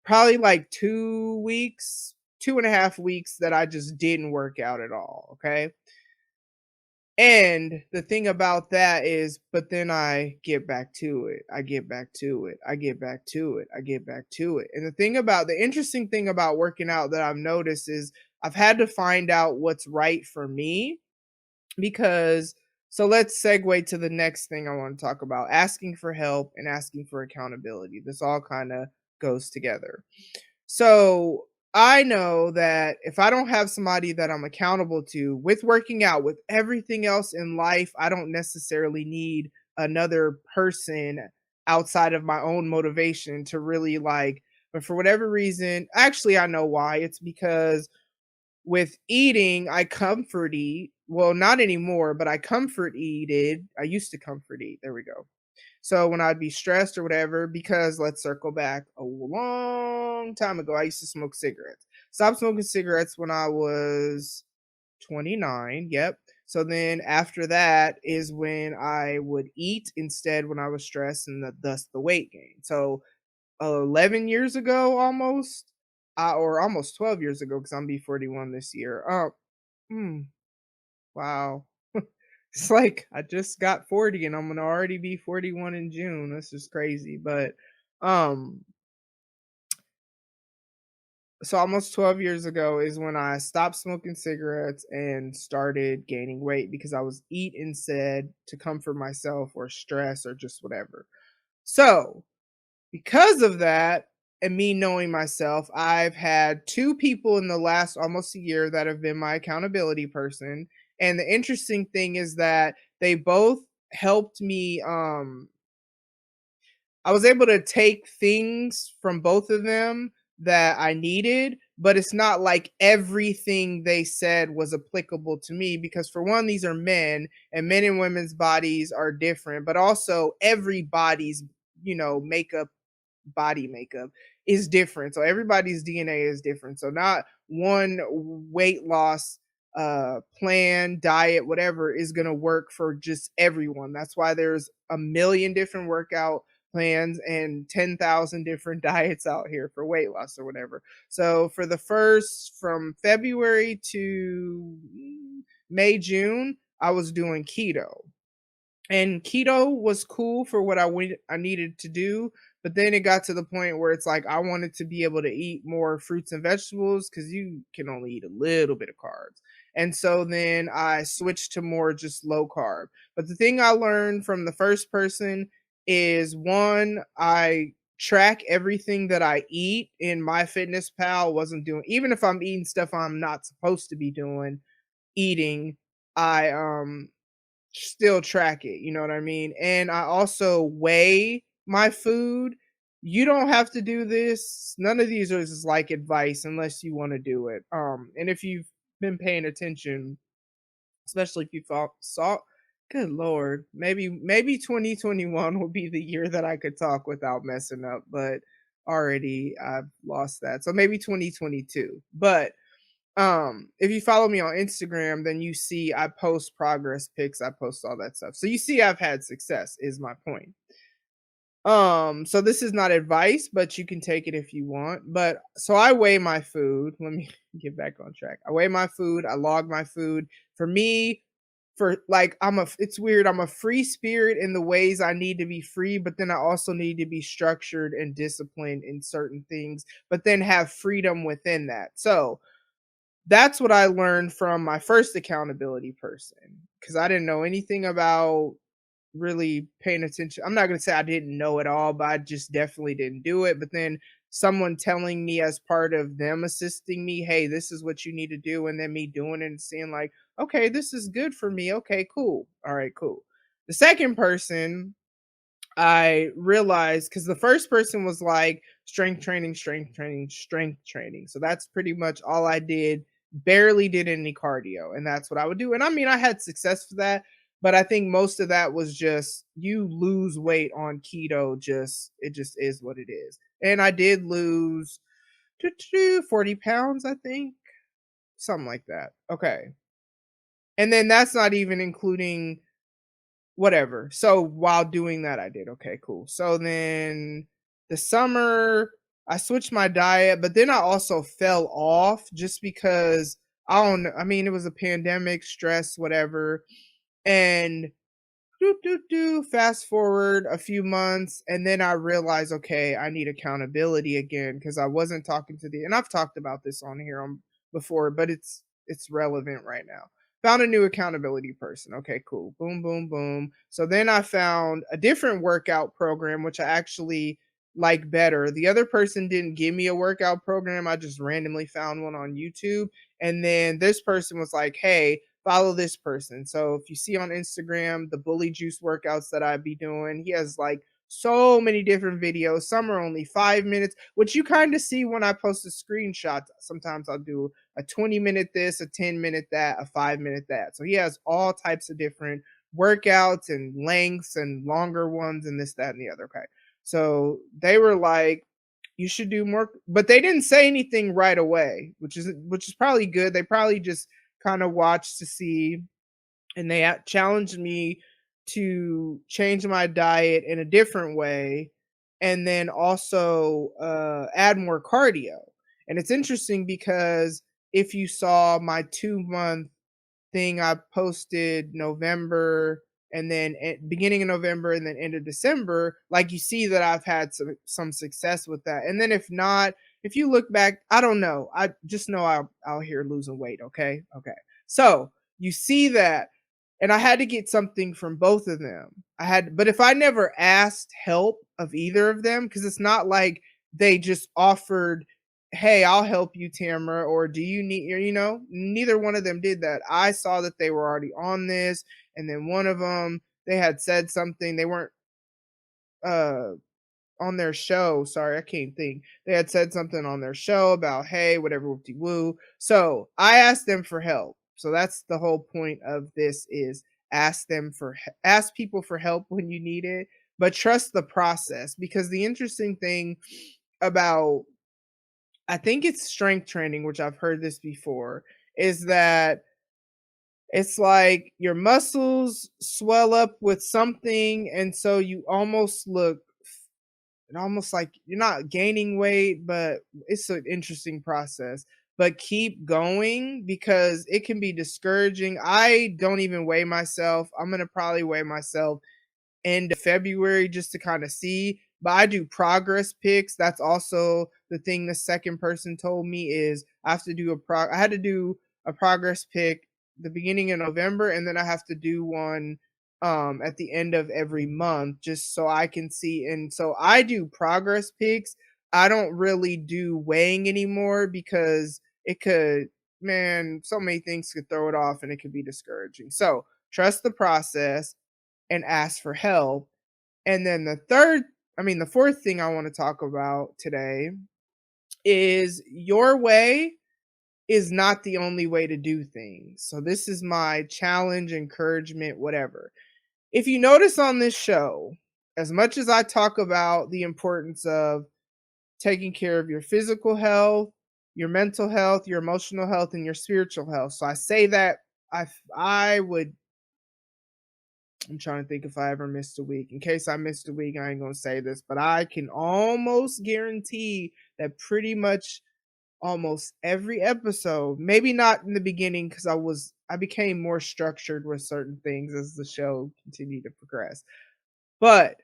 Probably like 2 weeks, 2.5 weeks that I just didn't work out at all. Okay. And the thing about that is, but then I get back to it. I get back to it. I get back to it. I get back to it. And the interesting thing about working out that I've noticed is I've had to find out what's right for me because, so let's segue to the next thing I want to talk about, asking for help and asking for accountability. This all kind of goes together. So I know that if I don't have somebody that I'm accountable to with working out, with everything else in life, I don't necessarily need another person outside of my own motivation to really like. But for whatever reason, actually, I know why. It's because with eating, I comfort eat. Well, not anymore, but I comfort eated. I used to comfort eat. There we go. So when I'd be stressed or whatever, because let's circle back a long time ago, I used to smoke cigarettes. Stopped smoking cigarettes when I was 29. Yep. So then after that is when I would eat instead when I was stressed and thus the weight gain. So 11 years ago almost, or almost 12 years ago because I'm be 41 this year. Hmm, wow. It's like I just got 40 and I'm gonna already be 41 in June. This is crazy. But um so almost 12 years ago is when I stopped smoking cigarettes and started gaining weight because I was eat instead to comfort myself or stress or just whatever. So because of that and me knowing myself, I've had two people in the last almost a year that have been my accountability person. And the interesting thing is that they both helped me I was able to take things from both of them that I needed, but it's not like everything they said was applicable to me because for one, these are men and men and women's bodies are different, but also everybody's, makeup body makeup is different. So everybody's DNA is different. So not one weight loss plan, diet, whatever is going to work for just everyone. That's why there's a million different workout plans and 10,000 different diets out here for weight loss or whatever. So for the first from February to May, June, I was doing keto, and keto was cool for what I needed to do, but then it got to the point where it's like I wanted to be able to eat more fruits and vegetables because you can only eat a little bit of carbs. And so then I switched to more just low carb. But the thing I learned from the first person is one, I track everything that I eat in my fitness pal. Wasn't doing, even if I'm eating stuff I'm not supposed to be doing eating, I still track it, you know what I mean? And I also weigh my food. You don't have to do this. None of these are just like advice unless you want to do it. And if you've been paying attention, especially if you saw, good lord, maybe 2021 will be the year that I could talk without messing up, but already I've lost that. So maybe 2022. But if you follow me on Instagram, then you see I post progress pics, I post all that stuff. So you see I've had success is my point. So this is not advice, but you can take it if you want. But so I weigh my food. Let me get back on track. I weigh my food, I log my food. For me, for like it's weird, I'm a free spirit in the ways I need to be free, but then I also need to be structured and disciplined in certain things, but then have freedom within that. So that's what I learned from my first accountability person because I didn't know anything about really paying attention. I'm not going to say I didn't know it all, but I just definitely didn't do it. But then someone telling me as part of them assisting me, hey, this is what you need to do. And then me doing it and seeing, like, okay, this is good for me. Okay, cool. All right, cool. The second person I realized because the first person was like strength training, strength training, strength training. So that's pretty much all I did. Barely did any cardio, and that's what I would do. And I mean, I had success for that, but I think most of that was just you lose weight on keto. Just it just is what it is. And I did lose 40 pounds, I think, something like that. Okay, and then that's not even including whatever. So while doing that, I did. Okay, cool. So then the summer, I switched my diet, but then I also fell off just because I don't know. I mean, it was a pandemic, stress, whatever. And fast forward a few months, and then I realized, okay, I need accountability again because I wasn't talking to and I've talked about this on here before, but it's relevant right now. Found a new accountability person. Okay, cool. Boom, boom, boom. So then I found a different workout program, which I actually like better. The other person didn't give me a workout program. I just randomly found one on YouTube. And then this person was like, hey, follow this person. So if you see on Instagram the bully juice workouts that I be doing, he has like so many different videos. Some are only 5 minutes, which you kind of see when I post a screenshot. Sometimes I'll do a 20-minute this, a 10-minute that, a 5-minute that. So he has all types of different workouts and lengths and longer ones and this, that, and the other. Okay. So they were like, you should do more, but they didn't say anything right away, which is probably good. They probably just kind of watched to see, and they challenged me to change my diet in a different way and then also add more cardio. And it's interesting because if you saw my 2 month thing, I posted November and then beginning of November and then end of December, like you see that I've had some success with that. And then if not, if you look back, I don't know. I just know I'm out here losing weight. Okay. Okay. So you see that. And I had to get something from both of them. But if I never asked help of either of them, because it's not like they just offered, hey, I'll help you, Tamara, or do you need, neither one of them did that. I saw that they were already on this. And then one of them, they had said something. They weren't on their show. Sorry, I can't think. They had said something on their show about, hey, whatever, whoopty woo. So I asked them for help. So that's the whole point of this is ask people for help when you need it, but trust the process. Because the interesting thing about, I think it's strength training, which I've heard this before, is that it's like your muscles swell up with something, and so you almost look and almost like you're not gaining weight, but it's an interesting process. But keep going because it can be discouraging. I don't even weigh myself. I'm gonna probably weigh myself end of February just to kind of see. But I do progress pics. That's also the thing the second person told me is I had to do a progress pic the beginning of November, and then I have to do one at the end of every month just so I can see. And so I do progress pics. I don't really do weighing anymore because it could, man, so many things could throw it off and it could be discouraging. So trust the process and ask for help. And then the fourth thing I want to talk about today is your way is not the only way to do things. So this is my challenge, encouragement, whatever. If you notice on this show, as much as I talk about the importance of taking care of your physical health, your mental health, your emotional health, and your spiritual health. So I say that I would I'm trying to think if I ever missed a week. In case I missed a week, I ain't gonna say this, but I can almost guarantee that pretty much almost every episode, maybe not in the beginning because I became more structured with certain things as the show continued to progress. But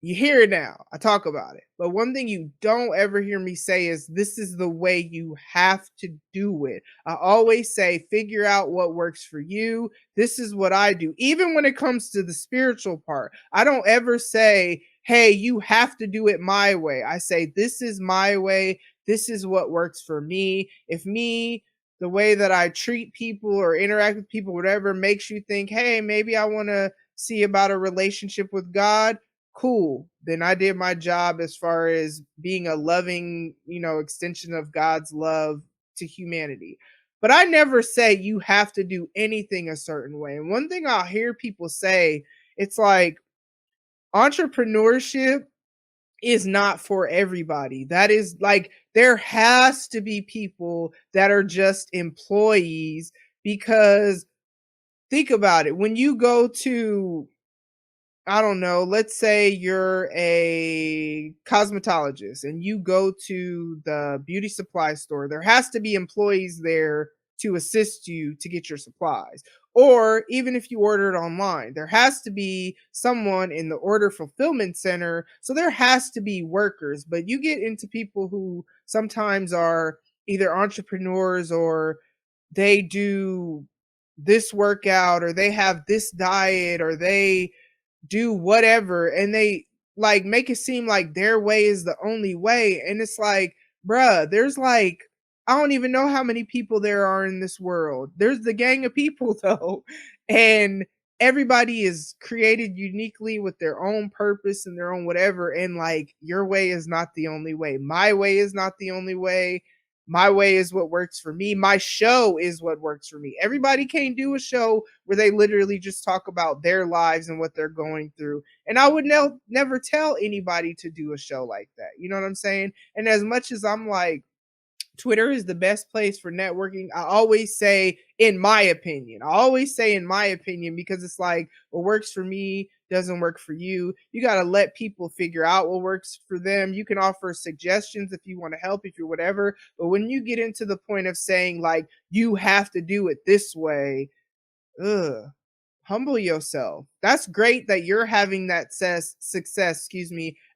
you hear it now. I talk about it. But one thing you don't ever hear me say is this is the way you have to do it. I always say figure out what works for you. This is what I do. Even when it comes to the spiritual part, I don't ever say, hey, you have to do it my way. I say, this is my way. This is what works for me. The way that I treat people or interact with people, whatever makes you think, hey, maybe I want to see about a relationship with God, cool. Then I did my job as far as being a loving, extension of God's love to humanity. But I never say you have to do anything a certain way. And one thing I'll hear people say, it's like entrepreneurship is not for everybody. That is like there has to be people that are just employees because think about it. When you go to I don't know, let's say you're a cosmetologist and you go to the beauty supply store. There has to be employees there to assist you to get your supplies. Or even if you order it online, there has to be someone in the order fulfillment center. So there has to be workers, but you get into people who sometimes are either entrepreneurs or they do this workout or they have this diet or they do whatever and they like make it seem like their way is the only way, and it's like, bruh, there's like I don't even know how many people there are in this world. There's the gang of people though, and everybody is created uniquely with their own purpose and their own whatever, and like your way is not the only way, my way is not the only way, my way is what works for me. My show is what works for me. Everybody can't do a show where they literally just talk about their lives and what they're going through. And I would never tell anybody to do a show like that. You know what I'm saying? And as much as I'm like, Twitter is the best place for networking, I always say, in my opinion. I always say, in my opinion, because it's like what works for me doesn't work for you. You got to let people figure out what works for them. You can offer suggestions if you want to help, if you're whatever. But when you get into the point of saying, like, you have to do it this way, ugh, humble yourself. That's great that you're having that success,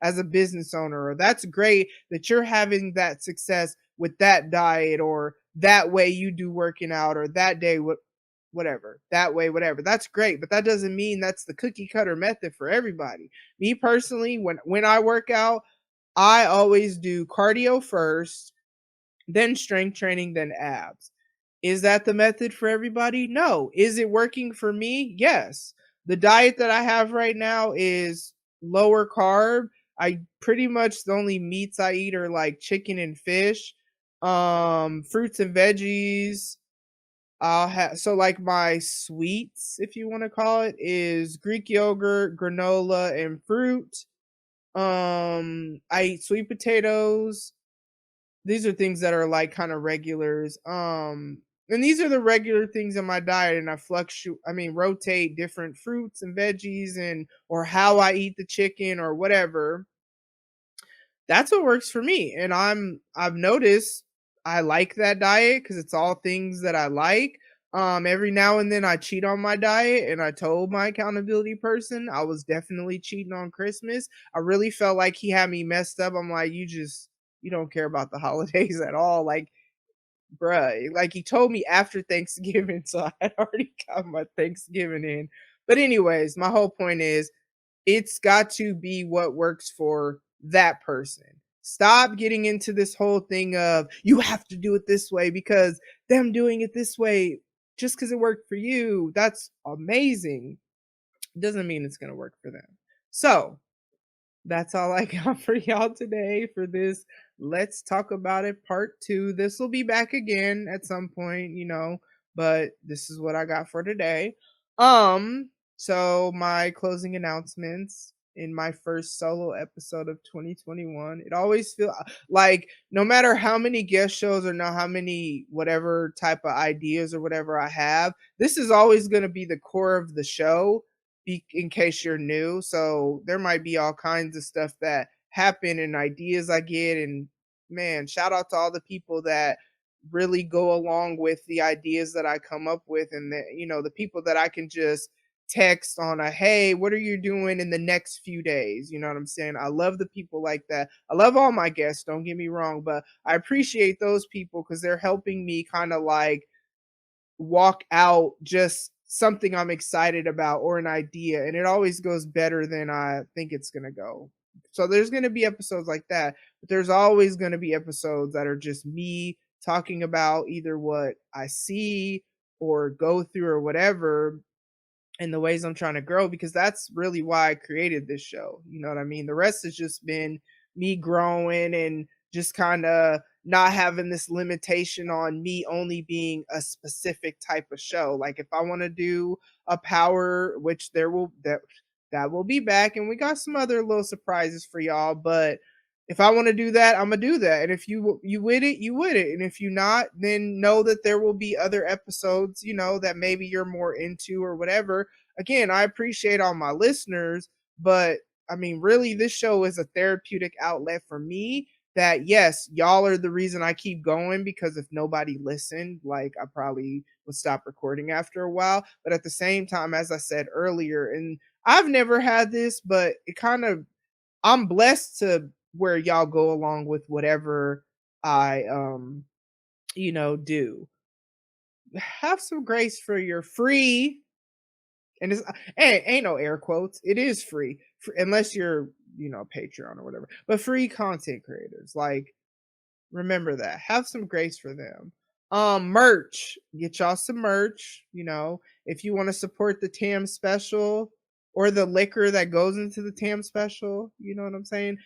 as a business owner, or that's great that you're having that success with that diet or that way you do working out or that day whatever, that way whatever. That's great, but that doesn't mean that's the cookie cutter method for everybody. Me personally, when I work out, I always do cardio first, then strength training, then abs. Is that the method for everybody? No. Is it working for me? Yes. The diet that I have right now is lower carb. I pretty much the only meats I eat are like chicken and fish, fruits and veggies. I'll have so like my sweets, if you want to call it, is Greek yogurt, granola, and fruit. I eat sweet potatoes. These are things that are like kind of regulars. And these are the regular things in my diet, and rotate different fruits and veggies and or how I eat the chicken or whatever. That's what works for me. And I've noticed I like that diet because it's all things that I like. Every now and then I cheat on my diet, and I told my accountability person I was definitely cheating on Christmas. I really felt like he had me messed up. I'm like, you don't care about the holidays at all. Like, bruh, like he told me after Thanksgiving, so I had already got my Thanksgiving in. But anyways, my whole point is it's got to be what works for that person. Stop getting into this whole thing of you have to do it this way because them doing it this way just because it worked for you, that's amazing. Doesn't mean it's going to work for them. So, that's all I got for y'all today for this. Let's talk about it part two. This will be back again at some point, but this is what I got for today. So my closing announcements in my first solo episode of 2021. It always feel like no matter how many guest shows or how many whatever type of ideas or whatever I have, this is always going to be the core of the show in case you're new. So there might be all kinds of stuff that happen and ideas I get. And man, shout out to all the people that really go along with the ideas that I come up with. And the people that I can just text on hey, what are you doing in the next few days? You know what I'm saying? I love the people like that. I love all my guests, don't get me wrong, but I appreciate those people because they're helping me kind of like walk out just something I'm excited about or an idea, and it always goes better than I think it's going to go. So there's going to be episodes like that, but there's always going to be episodes that are just me talking about either what I see or go through or whatever, and the ways I'm trying to grow, because that's really why I created this show. You know what I mean? The rest has just been me growing and just kind of not having this limitation on me only being a specific type of show. Like if I want to do a power, which that will be back, and we got some other little surprises for y'all, but if I want to do that, I'm gonna do that. And if you with it, you with it. And if you not, then know that there will be other episodes, that maybe you're more into or whatever. Again, I appreciate all my listeners, but I mean, really, this show is a therapeutic outlet for me. That yes, y'all are the reason I keep going, because if nobody listened, like I probably would stop recording after a while. But at the same time, as I said earlier, and I've never had this, but I'm blessed to where y'all go along with whatever I do. Have some grace for your free, and it's ain't no air quotes. It is free unless you're Patreon or whatever. But free content creators, like, remember that. Have some grace for them. Merch. Get y'all some merch. If you want to support the TAM special or the liquor that goes into the TAM special, you know what I'm saying?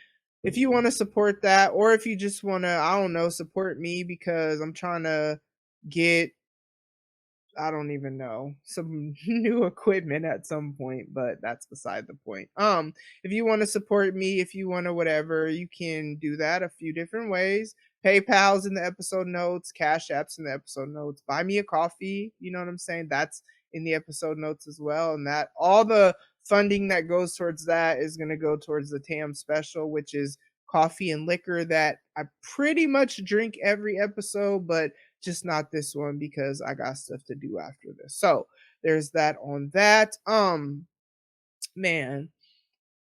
If you want to support that, or if you just want to, I don't know, support me because I'm trying to get, I don't even know, some new equipment at some point, but that's beside the point. If you want to support me, if you want to whatever, you can do that a few different ways. PayPal's in the episode notes, Cash App's in the episode notes. Buy me a coffee, you know what I'm saying? That's in the episode notes as well. And that all the funding that goes towards that is going to go towards the TAM special, which is coffee and liquor that I pretty much drink every episode, but just not this one because I got stuff to do after this. So there's that on that. Man,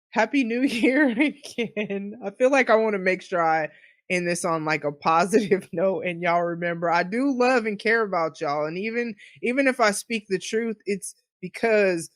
happy new year again. I feel like I want to make sure I end this on like a positive note, and y'all remember I do love and care about y'all. And even if I speak the truth, it's because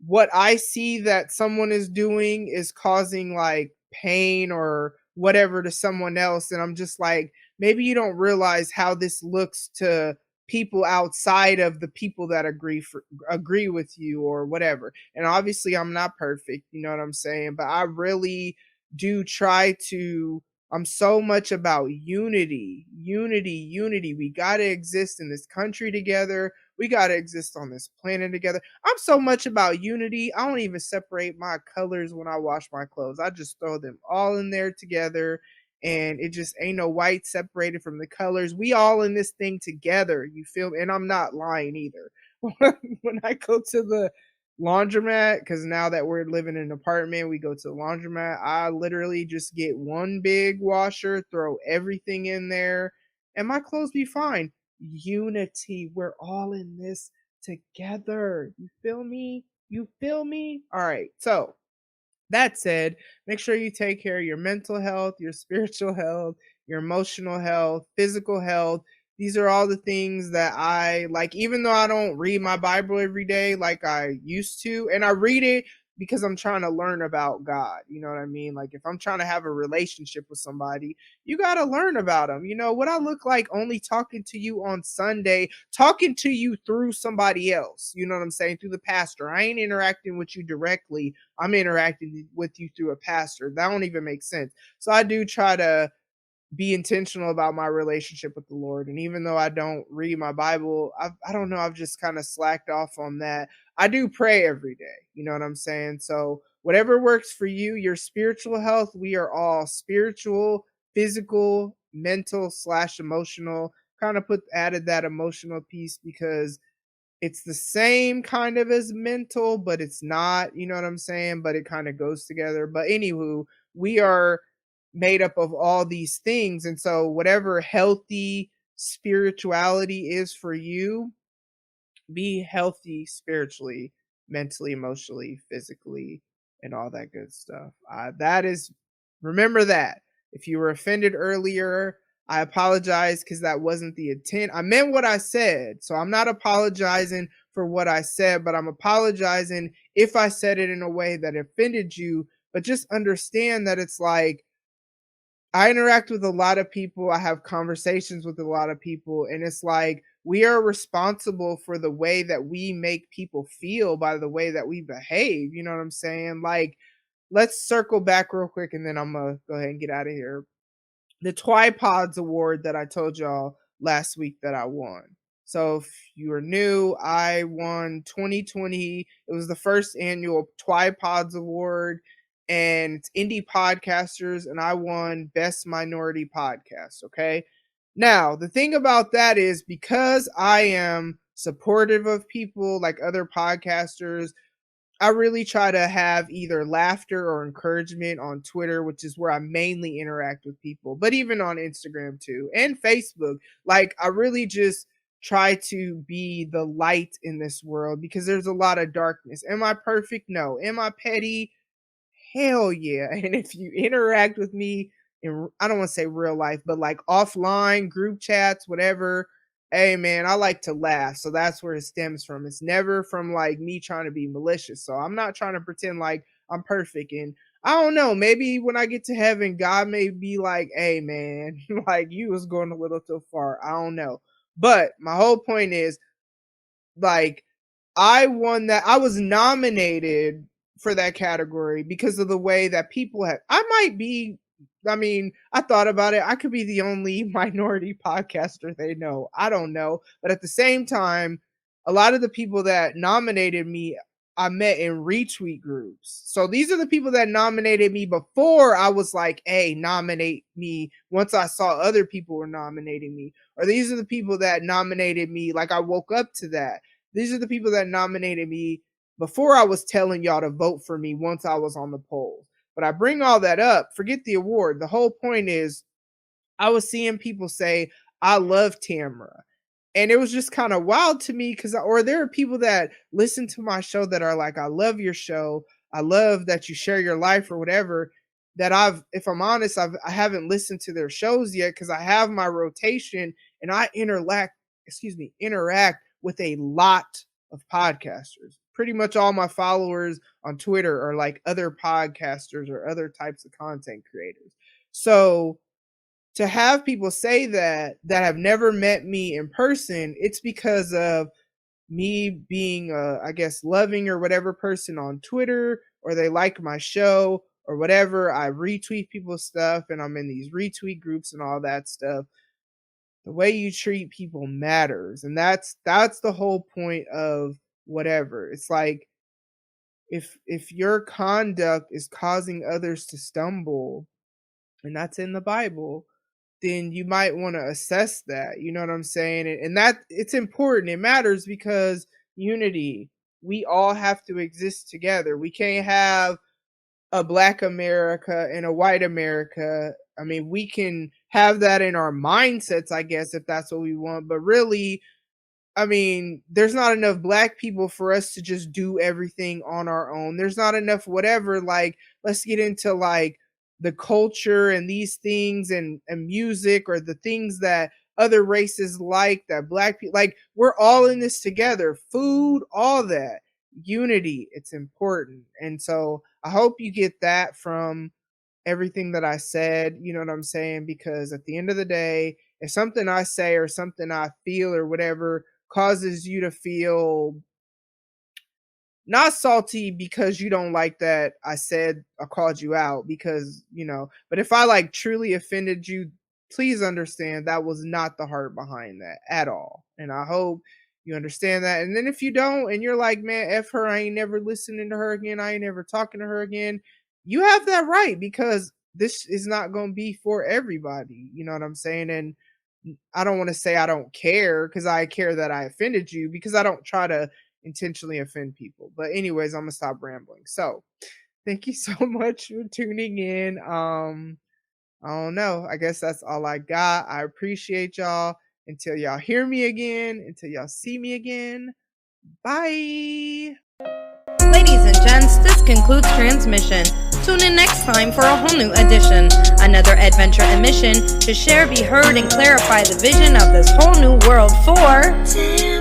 what I see that someone is doing is causing like pain or whatever to someone else. And I'm just like, maybe you don't realize how this looks to people outside of the people that agree with you or whatever. And obviously I'm not perfect, you know what I'm saying? But I really do try to, I'm so much about unity, unity, unity. We got to exist in this country together. We got to exist on this planet together. I'm so much about unity. I don't even separate my colors when I wash my clothes. I just throw them all in there together, and it just ain't no white separated from the colors. We all in this thing together. You feel me? And I'm not lying either. When I go to the laundromat, because now that we're living in an apartment, we go to the laundromat. I literally just get one big washer, throw everything in there, and my clothes be fine. Unity. We're all in this together. You feel me? You feel me? All right. So, that said, make sure you take care of your mental health, your spiritual health, your emotional health, physical health. These are all the things that I like, even though I don't read my Bible every day like I used to. And I read it because I'm trying to learn about God. You know what I mean? Like, if I'm trying to have a relationship with somebody, you got to learn about them. You know, what I look like only talking to you on Sunday, talking to you through somebody else. You know what I'm saying? Through the pastor. I ain't interacting with you directly. I'm interacting with you through a pastor. That don't even make sense. So I do try to be intentional about my relationship with the Lord. And even though I don't read my Bible, I don't know, I've just kind of slacked off on that. I do pray every day. You know what I'm saying? So whatever works for you, your spiritual health, we are all spiritual, physical, mental slash emotional. Kind of added that emotional piece because it's the same kind of as mental, but it's not, you know what I'm saying? But it kind of goes together. But anywho, we are made up of all these things. And so whatever healthy spirituality is for you, be healthy spiritually, mentally, emotionally, physically, and all that good stuff. That is, remember that. If you were offended earlier, I apologize because that wasn't the intent. I meant what I said. So I'm not apologizing for what I said, but I'm apologizing if I said it in a way that offended you. But just understand that it's like, I interact with a lot of people. I have conversations with a lot of people, and it's like we are responsible for the way that we make people feel by the way that we behave. You know what I'm saying? Like, let's circle back real quick, and then I'm gonna go ahead and get out of here. The Twipods Award that I told y'all last week that I won. So if you are new, I won 2020. It was the first annual Twipods Award, and it's indie podcasters, and I won Best Minority Podcast. Okay. Now, the thing about that is because I am supportive of people like other podcasters, I really try to have either laughter or encouragement on Twitter, which is where I mainly interact with people, but even on Instagram too, and Facebook. Like, I really just try to be the light in this world because there's a lot of darkness. Am I perfect? No. Am I petty? Hell yeah. And if you interact with me in, I don't want to say real life, but like offline, group chats, whatever, hey man, I like to laugh. So that's where it stems from. It's never from like me trying to be malicious. So I'm not trying to pretend like I'm perfect. And I don't know, maybe when I get to heaven, God may be like, hey man, like you was going a little too far. I don't know. But my whole point is, like, I won that. I was nominated for that category because of the way that people have. I might be. I mean, I thought about it. I could be the only minority podcaster they know. I don't know, but at the same time, a lot of the people that nominated me, I met in retweet groups. So these are the people that nominated me before I was like, "Hey, nominate me." Once I saw other people were nominating me, or these are the people that nominated me. Like, I woke up to that. These are the people that nominated me before I was telling y'all to vote for me once I was on the polls. But I bring all that up, forget the award. The whole point is I was seeing people say, I love Tamara. And it was just kind of wild to me because, or there are people that listen to my show that are like, I love your show. I love that you share your life or whatever. That if I'm honest, I haven't listened to their shows yet because I have my rotation and I interact with a lot of podcasters. Pretty much all my followers on Twitter are like other podcasters or other types of content creators. So to have people say that have never met me in person, it's because of me being I guess loving or whatever person on Twitter, or they like my show, or whatever, I retweet people's stuff and I'm in these retweet groups and all that stuff. The way you treat people matters. And that's the whole point of whatever. It's like if your conduct is causing others to stumble, and that's in the Bible, then you might want to assess that. You know what I'm saying? And that it's important. It matters because unity. We all have to exist together. We can't have a black America and a white America. I mean, we can have that in our mindsets, I guess, if that's what we want. But really, I mean, there's not enough black people for us to just do everything on our own. There's not enough whatever. Like, let's get into like the culture and these things and music or the things that other races like that black people like. We're all in this together. Food, all that. Unity, it's important. And so I hope you get that from everything that I said, you know what I'm saying? Because at the end of the day, if something I say or something I feel or whatever causes you to feel not salty because you don't like that I said I called you out because, but if I like truly offended you, please understand that was not the heart behind that at all. And I hope you understand that. And then if you don't and you're like, man, F her, I ain't never listening to her again, I ain't never talking to her again, you have that right because this is not going to be for everybody. You know what I'm saying? And I don't want to say I don't care because I care that I offended you because I don't try to intentionally offend people. But anyways, I'm gonna stop rambling. So thank you so much for tuning in. I don't know. I guess that's all I got. I appreciate y'all. Until y'all hear me again, until y'all see me again. Bye. Ladies and gents, this concludes transmission. Tune in next time for a whole new edition. Another adventure and mission to share, be heard, and clarify the vision of this whole new world for...